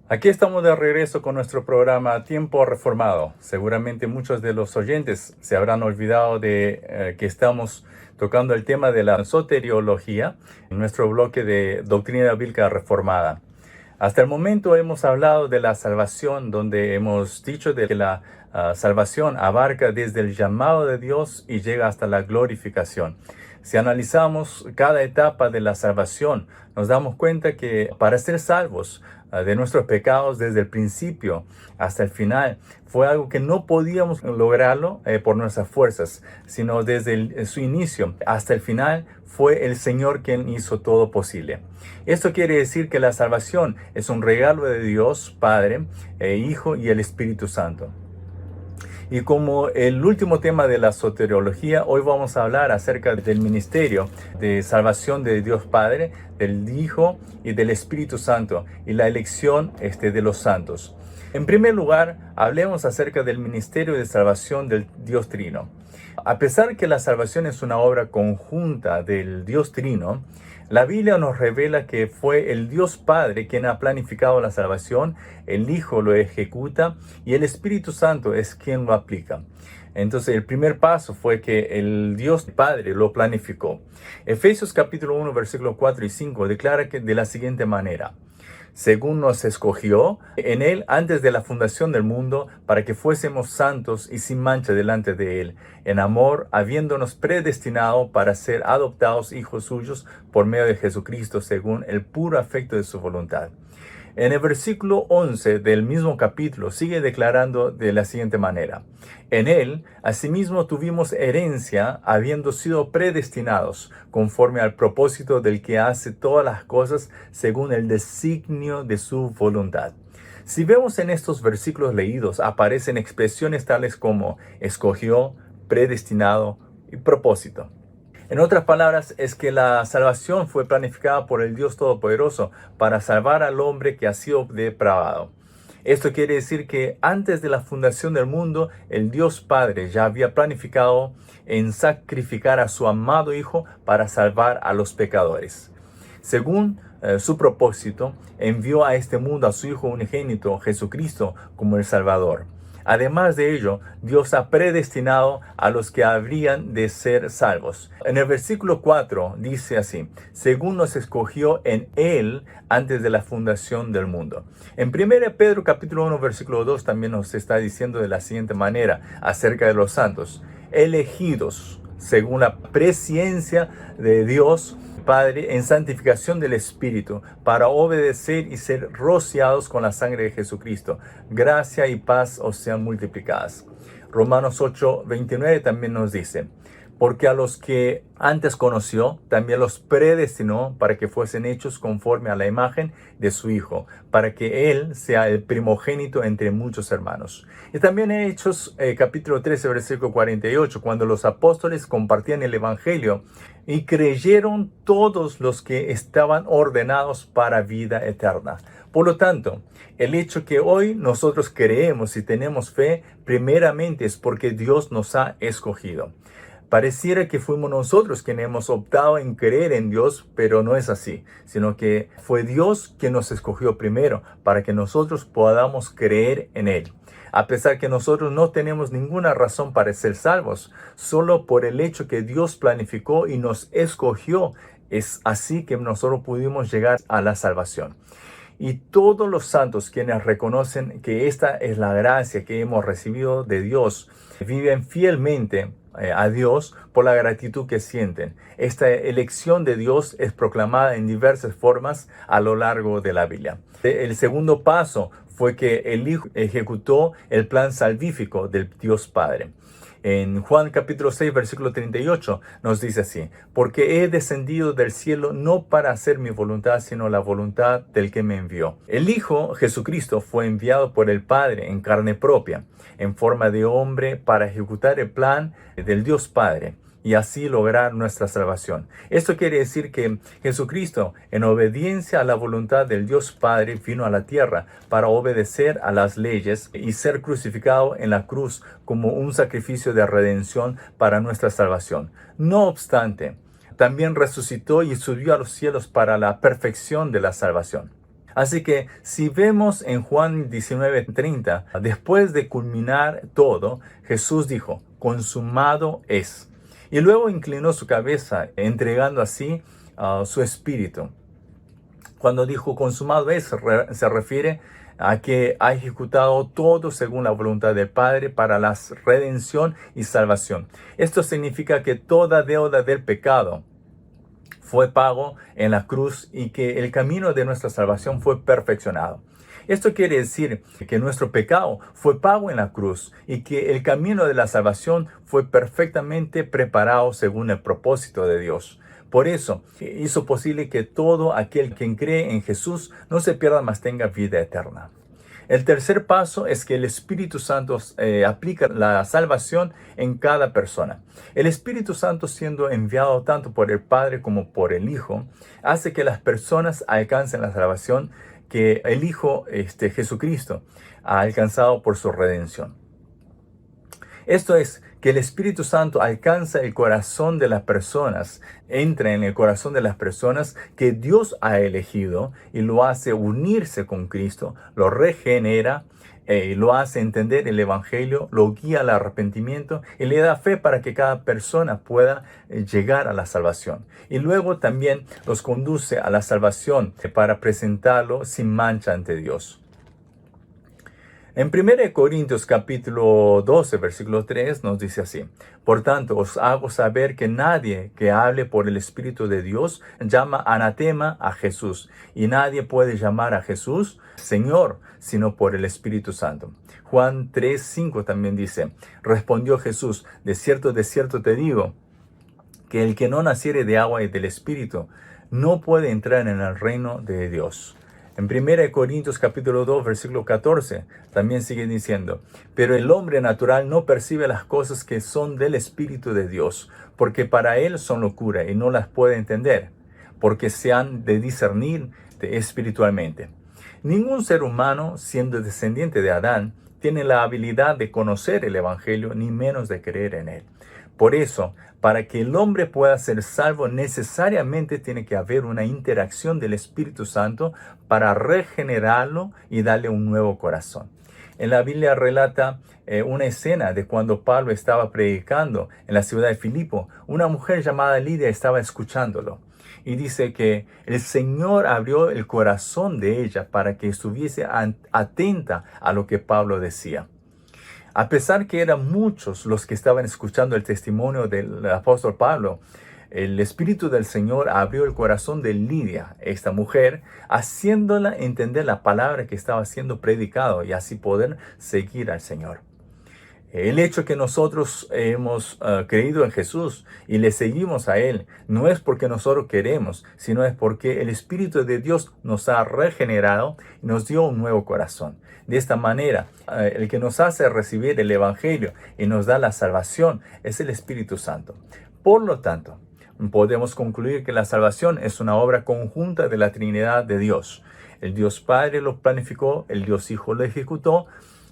Aquí estamos de regreso con nuestro programa Tiempo Reformado. Seguramente muchos de los oyentes se habrán olvidado de que estamos tocando el tema de la soteriología en nuestro bloque de Doctrina Bíblica Reformada. Hasta el momento hemos hablado de la salvación, donde hemos dicho de que la salvación abarca desde el llamado de Dios y llega hasta la glorificación. Si analizamos cada etapa de la salvación, nos damos cuenta que para ser salvos de nuestros pecados desde el principio hasta el final fue algo que no podíamos lograrlo por nuestras fuerzas, sino desde su inicio hasta el final fue el Señor quien hizo todo posible. Esto quiere decir que la salvación es un regalo de Dios, Padre, Hijo y el Espíritu Santo. Y como el último tema de la soteriología, hoy vamos a hablar acerca del ministerio de salvación de Dios Padre, del Hijo y del Espíritu Santo y la elección de los santos. En primer lugar, hablemos acerca del ministerio de salvación del Dios Trino. A pesar que la salvación es una obra conjunta del Dios Trino, la Biblia nos revela que fue el Dios Padre quien ha planificado la salvación, el Hijo lo ejecuta y el Espíritu Santo es quien lo aplica. Entonces el primer paso fue que el Dios Padre lo planificó. Efesios capítulo 1 versículos 4 y 5 declara que de la siguiente manera: según nos escogió en Él antes de la fundación del mundo, para que fuésemos santos y sin mancha delante de Él, en amor, habiéndonos predestinado para ser adoptados hijos suyos por medio de Jesucristo, según el puro afecto de su voluntad. En el versículo 11 del mismo capítulo sigue declarando de la siguiente manera: en Él, asimismo, tuvimos herencia, habiendo sido predestinados, conforme al propósito del que hace todas las cosas según el designio de su voluntad. Si vemos en estos versículos leídos, aparecen expresiones tales como escogió, predestinado y propósito. En otras palabras, es que la salvación fue planificada por el Dios Todopoderoso para salvar al hombre que ha sido depravado. Esto quiere decir que antes de la fundación del mundo, el Dios Padre ya había planificado en sacrificar a su amado Hijo para salvar a los pecadores. Según su propósito, envió a este mundo a su Hijo unigénito, Jesucristo, como el Salvador. Además de ello, Dios ha predestinado a los que habrían de ser salvos. En el versículo 4 dice así: según nos escogió en Él antes de la fundación del mundo. En 1 Pedro capítulo 1 versículo 2 también nos está diciendo de la siguiente manera acerca de los santos: elegidos según la presciencia de Dios Padre en santificación del Espíritu, para obedecer y ser rociados con la sangre de Jesucristo. Gracia y paz os sean multiplicadas. Romanos 8:29 también nos dice: porque a los que antes conoció, también los predestinó para que fuesen hechos conforme a la imagen de su Hijo, para que Él sea el primogénito entre muchos hermanos. Y también en Hechos capítulo 13, versículo 48, cuando los apóstoles compartían el Evangelio, y creyeron todos los que estaban ordenados para vida eterna. Por lo tanto, el hecho que hoy nosotros creemos y tenemos fe, primeramente es porque Dios nos ha escogido. Pareciera que fuimos nosotros quienes hemos optado en creer en Dios, pero no es así, sino que fue Dios quien nos escogió primero para que nosotros podamos creer en Él. A pesar que nosotros no tenemos ninguna razón para ser salvos, solo por el hecho que Dios planificó y nos escogió, es así que nosotros pudimos llegar a la salvación. Y todos los santos quienes reconocen que esta es la gracia que hemos recibido de Dios, viven fielmente a Dios por la gratitud que sienten. Esta elección de Dios es proclamada en diversas formas a lo largo de la Biblia. El segundo paso fue que el Hijo ejecutó el plan salvífico del Dios Padre. En Juan capítulo 6, versículo 38 nos dice así: porque he descendido del cielo no para hacer mi voluntad, sino la voluntad del que me envió. El Hijo Jesucristo fue enviado por el Padre en carne propia, en forma de hombre, para ejecutar el plan del Dios Padre y así lograr nuestra salvación. Esto quiere decir que Jesucristo, en obediencia a la voluntad del Dios Padre, vino a la tierra para obedecer a las leyes y ser crucificado en la cruz como un sacrificio de redención para nuestra salvación. No obstante, también resucitó y subió a los cielos para la perfección de la salvación. Así que si vemos en Juan 19:30, después de culminar todo, Jesús dijo, consumado es. Y luego inclinó su cabeza, entregando así su espíritu. Cuando dijo consumado es, se refiere a que ha ejecutado todo según la voluntad del Padre para la redención y salvación. Esto significa que toda deuda del pecado fue pago en la cruz y que el camino de nuestra salvación fue perfeccionado. Esto quiere decir que nuestro pecado fue pago en la cruz y que el camino de la salvación fue perfectamente preparado según el propósito de Dios. Por eso hizo posible que todo aquel quien cree en Jesús no se pierda, mas tenga vida eterna. El tercer paso es que el Espíritu Santo aplica la salvación en cada persona. El Espíritu Santo, siendo enviado tanto por el Padre como por el Hijo, hace que las personas alcancen la salvación que el Hijo Jesucristo ha alcanzado por su redención. Esto es, que el Espíritu Santo alcanza el corazón de las personas, entra en el corazón de las personas que Dios ha elegido y lo hace unirse con Cristo, lo regenera, lo hace entender el Evangelio, lo guía al arrepentimiento y le da fe para que cada persona pueda llegar a la salvación. Y luego también los conduce a la salvación para presentarlo sin mancha ante Dios. En 1 Corintios capítulo 12, versículo 3 nos dice así: Por tanto, os hago saber que nadie que hable por el Espíritu de Dios llama anatema a Jesús, y nadie puede llamar a Jesús Señor, sino por el Espíritu Santo. Juan 3, 5 también dice: Respondió Jesús, de cierto te digo, que el que no naciere de agua y del Espíritu no puede entrar en el reino de Dios. En 1 Corintios capítulo 2, versículo 14, también sigue diciendo: Pero el hombre natural no percibe las cosas que son del Espíritu de Dios, porque para él son locura y no las puede entender, porque se han de discernir espiritualmente. Ningún ser humano, siendo descendiente de Adán, tiene la habilidad de conocer el Evangelio, ni menos de creer en él. Por eso, para que el hombre pueda ser salvo, necesariamente tiene que haber una interacción del Espíritu Santo para regenerarlo y darle un nuevo corazón. En la Biblia relata una escena de cuando Pablo estaba predicando en la ciudad de Filipo. Una mujer llamada Lidia estaba escuchándolo. Y dice que el Señor abrió el corazón de ella para que estuviese atenta a lo que Pablo decía. A pesar que eran muchos los que estaban escuchando el testimonio del apóstol Pablo, el Espíritu del Señor abrió el corazón de Lidia, esta mujer, haciéndola entender la palabra que estaba siendo predicado y así poder seguir al Señor. El hecho que nosotros hemos creído en Jesús y le seguimos a Él no es porque nosotros queremos, sino es porque el Espíritu de Dios nos ha regenerado y nos dio un nuevo corazón. De esta manera, el que nos hace recibir el Evangelio y nos da la salvación es el Espíritu Santo. Por lo tanto, podemos concluir que la salvación es una obra conjunta de la Trinidad de Dios. El Dios Padre lo planificó, el Dios Hijo lo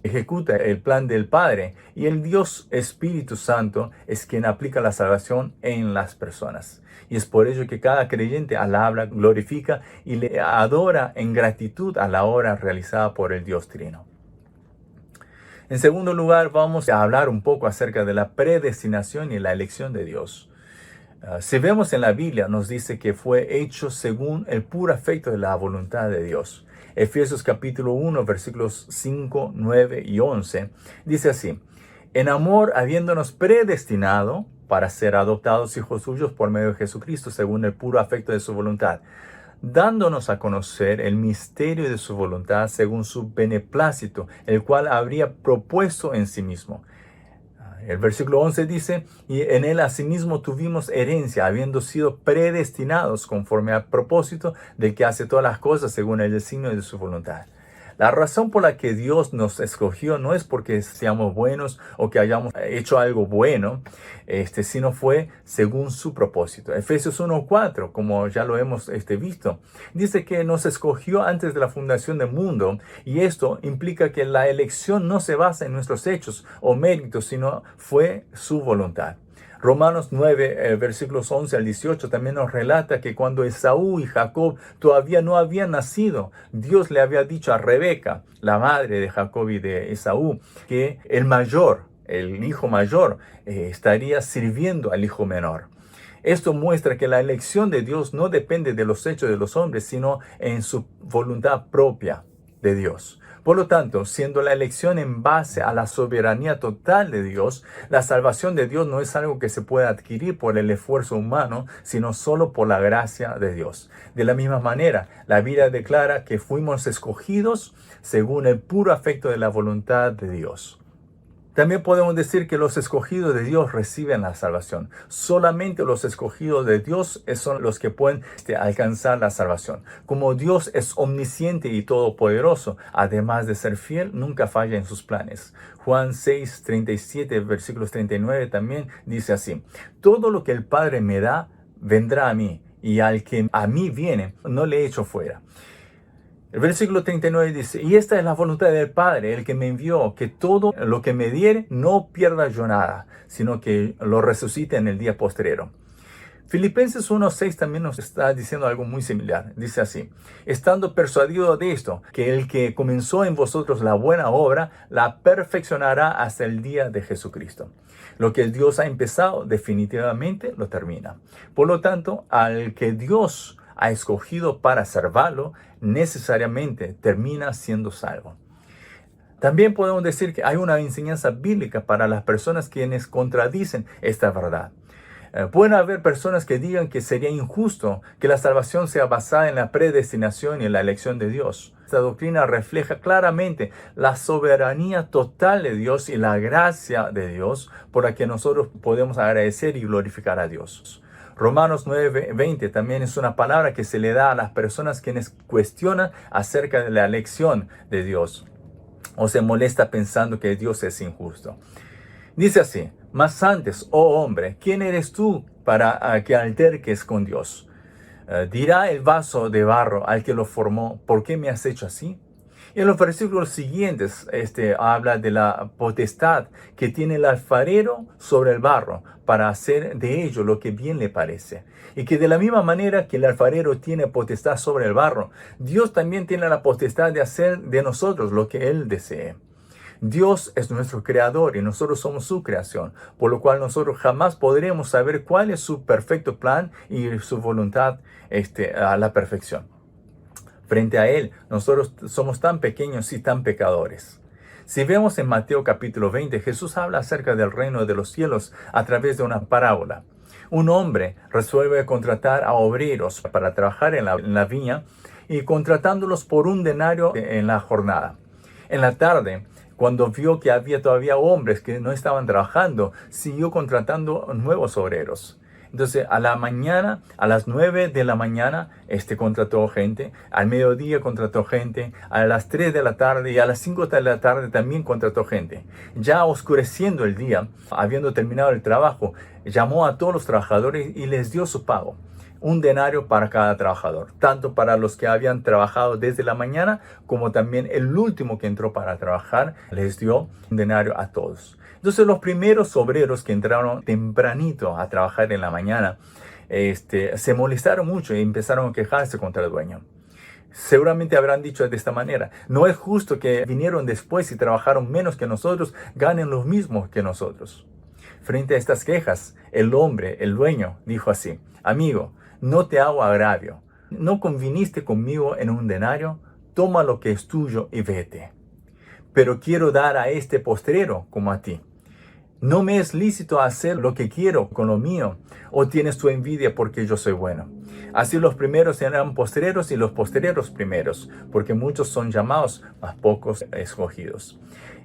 ejecuta el plan del Padre, y el Dios Espíritu Santo es quien aplica la salvación en las personas. Y es por ello que cada creyente alaba, glorifica y le adora en gratitud a la obra realizada por el Dios Trino. En segundo lugar, vamos a hablar un poco acerca de la predestinación y la elección de Dios. Si vemos en la Biblia, nos dice que fue hecho según el puro afecto de la voluntad de Dios. Efesios capítulo 1, versículos 5, 9 y 11, dice así: En amor, habiéndonos predestinado para ser adoptados hijos suyos por medio de Jesucristo, según el puro afecto de su voluntad, dándonos a conocer el misterio de su voluntad, según su beneplácito, el cual habría propuesto en sí mismo. El versículo 11 dice: Y en él asimismo tuvimos herencia, habiendo sido predestinados conforme al propósito del que hace todas las cosas según el designio de su voluntad. La razón por la que Dios nos escogió no es porque seamos buenos o que hayamos hecho algo bueno, sino fue según su propósito. Efesios 1:4, como ya lo hemos visto, dice que nos escogió antes de la fundación del mundo, y esto implica que la elección no se basa en nuestros hechos o méritos, sino fue su voluntad. Romanos 9, versículos 11 al 18 también nos relata que cuando Esaú y Jacob todavía no habían nacido, Dios le había dicho a Rebeca, la madre de Jacob y de Esaú, que el hijo mayor, estaría sirviendo al hijo menor. Esto muestra que la elección de Dios no depende de los hechos de los hombres, sino en su voluntad propia de Dios. Por lo tanto, siendo la elección en base a la soberanía total de Dios, la salvación de Dios no es algo que se pueda adquirir por el esfuerzo humano, sino solo por la gracia de Dios. De la misma manera, la Biblia declara que fuimos escogidos según el puro afecto de la voluntad de Dios. También podemos decir que los escogidos de Dios reciben la salvación. Solamente los escogidos de Dios son los que pueden alcanzar la salvación. Como Dios es omnisciente y todopoderoso, además de ser fiel, nunca falla en sus planes. Juan 6, 37, versículos 39 también dice así: todo lo que el Padre me da, vendrá a mí, y al que a mí viene, no le echo fuera. El versículo 39 dice: y esta es la voluntad del Padre, el que me envió, que todo lo que me diere no pierda yo nada, sino que lo resucite en el día postrero. Filipenses 1:6 también nos está diciendo algo muy similar. Dice así: estando persuadido de esto, que el que comenzó en vosotros la buena obra, la perfeccionará hasta el día de Jesucristo. Lo que Dios ha empezado, definitivamente lo termina. Por lo tanto, al que Dios ha escogido para salvarlo, necesariamente termina siendo salvo. También podemos decir que hay una enseñanza bíblica para las personas quienes contradicen esta verdad. Pueden haber personas que digan que sería injusto que la salvación sea basada en la predestinación y en la elección de Dios. Esta doctrina refleja claramente la soberanía total de Dios y la gracia de Dios por la que nosotros podemos agradecer y glorificar a Dios. Romanos 9:20 también es una palabra que se le da a las personas quienes cuestionan acerca de la elección de Dios o se molesta pensando que Dios es injusto. Dice así: mas antes, oh hombre, ¿quién eres tú para que alterques con Dios? Dirá el vaso de barro al que lo formó: ¿por qué me has hecho así? Y en los versículos siguientes, habla de la potestad que tiene el alfarero sobre el barro para hacer de ello lo que bien le parece. Y que de la misma manera que el alfarero tiene potestad sobre el barro, Dios también tiene la potestad de hacer de nosotros lo que Él desee. Dios es nuestro creador y nosotros somos su creación, por lo cual nosotros jamás podremos saber cuál es su perfecto plan y su voluntad a la perfección. Frente a Él, nosotros somos tan pequeños y tan pecadores. Si vemos en Mateo capítulo 20, Jesús habla acerca del reino de los cielos a través de una parábola. Un hombre resuelve contratar a obreros para trabajar en la viña y contratándolos por 1 denario en la jornada. En la tarde, cuando vio que había todavía hombres que no estaban trabajando, siguió contratando nuevos obreros. Entonces, a la mañana, a las 9 de la mañana, contrató gente. Al mediodía contrató gente. A las 3 de la tarde y a las 5 de la tarde también contrató gente. Ya oscureciendo el día, habiendo terminado el trabajo, llamó a todos los trabajadores y les dio su pago. 1 denario para cada trabajador, tanto para los que habían trabajado desde la mañana, como también el último que entró para trabajar, les dio 1 denario a todos. Entonces los primeros obreros que entraron tempranito a trabajar en la mañana, se molestaron mucho y empezaron a quejarse contra el dueño. Seguramente habrán dicho de esta manera: no es justo que vinieron después y trabajaron menos que nosotros, ganen lo mismo que nosotros. Frente a estas quejas, el hombre, el dueño, dijo así: amigo, no te hago agravio. ¿No conviniste conmigo en 1 denario? Toma lo que es tuyo y vete. Pero quiero dar a este postrero como a ti. ¿No me es lícito hacer lo que quiero con lo mío? ¿O tienes tu envidia porque yo soy bueno? Así los primeros serán postreros y los postreros primeros, porque muchos son llamados, mas pocos escogidos.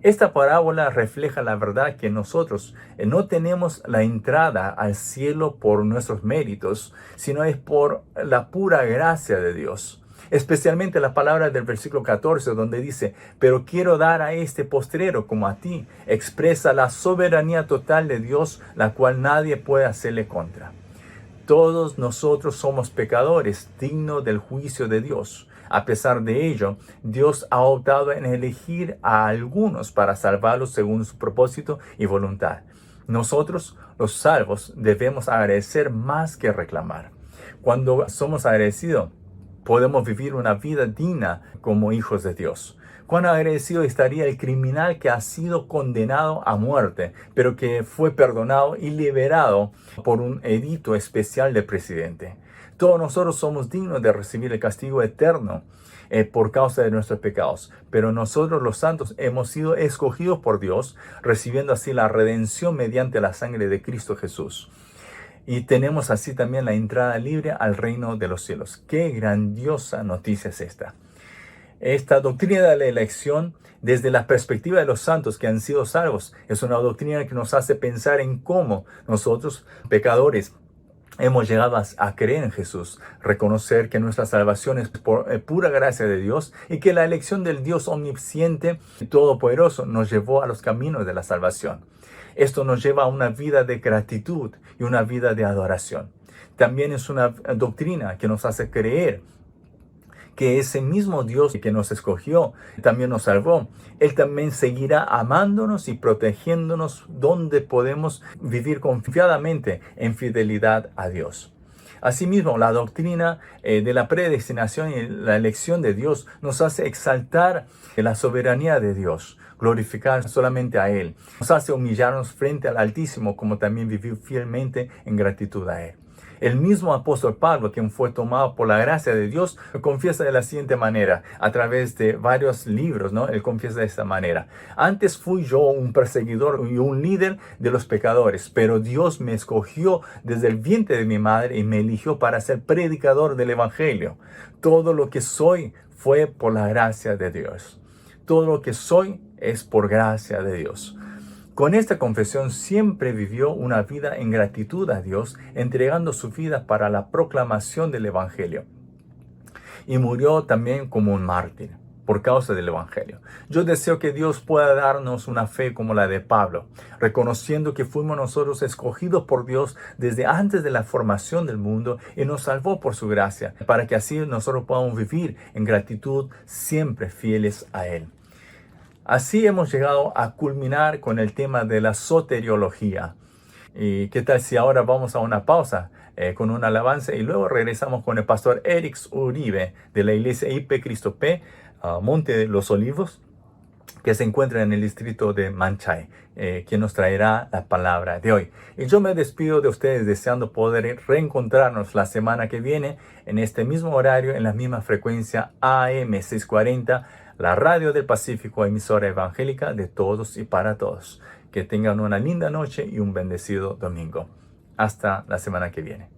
Esta parábola refleja la verdad que nosotros no tenemos la entrada al cielo por nuestros méritos, sino es por la pura gracia de Dios. Especialmente la palabra del versículo 14, donde dice: pero quiero dar a este postrero como a ti, expresa la soberanía total de Dios, la cual nadie puede hacerle contra. Todos nosotros somos pecadores, dignos del juicio de Dios. A pesar de ello, Dios ha optado en elegir a algunos para salvarlos según su propósito y voluntad. Nosotros, los salvos, debemos agradecer más que reclamar. Cuando somos agradecidos, podemos vivir una vida digna como hijos de Dios. Cuán agradecido estaría el criminal que ha sido condenado a muerte, pero que fue perdonado y liberado por un edicto especial del presidente. Todos nosotros somos dignos de recibir el castigo eterno por causa de nuestros pecados, pero nosotros los santos hemos sido escogidos por Dios, recibiendo así la redención mediante la sangre de Cristo Jesús. Y tenemos así también la entrada libre al reino de los cielos. ¡Qué grandiosa noticia es esta! Esta doctrina de la elección, desde la perspectiva de los santos que han sido salvos, es una doctrina que nos hace pensar en cómo nosotros, pecadores, hemos llegado a creer en Jesús, reconocer que nuestra salvación es por pura gracia de Dios y que la elección del Dios omnisciente y todopoderoso nos llevó a los caminos de la salvación. Esto nos lleva a una vida de gratitud y una vida de adoración. También es una doctrina que nos hace creer que ese mismo Dios que nos escogió, también nos salvó. Él también seguirá amándonos y protegiéndonos donde podemos vivir confiadamente en fidelidad a Dios. Asimismo, la doctrina de la predestinación y la elección de Dios nos hace exaltar la soberanía de Dios, glorificar solamente a Él. Nos hace humillarnos frente al Altísimo, como también vivir fielmente en gratitud a Él. El mismo apóstol Pablo, quien fue tomado por la gracia de Dios, confiesa de la siguiente manera, a través de varios libros, ¿no? Él confiesa de esta manera: antes fui yo un perseguidor y un líder de los pecadores, pero Dios me escogió desde el vientre de mi madre y me eligió para ser predicador del Evangelio. Todo lo que soy fue por la gracia de Dios. Todo lo que soy es por gracia de Dios. Con esta confesión siempre vivió una vida en gratitud a Dios, entregando su vida para la proclamación del Evangelio. Y murió también como un mártir por causa del Evangelio. Yo deseo que Dios pueda darnos una fe como la de Pablo, reconociendo que fuimos nosotros escogidos por Dios desde antes de la formación del mundo y nos salvó por su gracia, para que así nosotros podamos vivir en gratitud siempre fieles a Él. Así hemos llegado a culminar con el tema de la soteriología. ¿Y qué tal si ahora vamos a una pausa con una alabanza y luego regresamos con el pastor Erix Uribe de la iglesia IP Cristo P, Monte de los Olivos, que se encuentra en el distrito de Manchay, quien nos traerá la palabra de hoy. Y yo me despido de ustedes deseando poder reencontrarnos la semana que viene en este mismo horario, en la misma frecuencia AM 640, la Radio del Pacífico, emisora evangélica de todos y para todos. Que tengan una linda noche y un bendecido domingo. Hasta la semana que viene.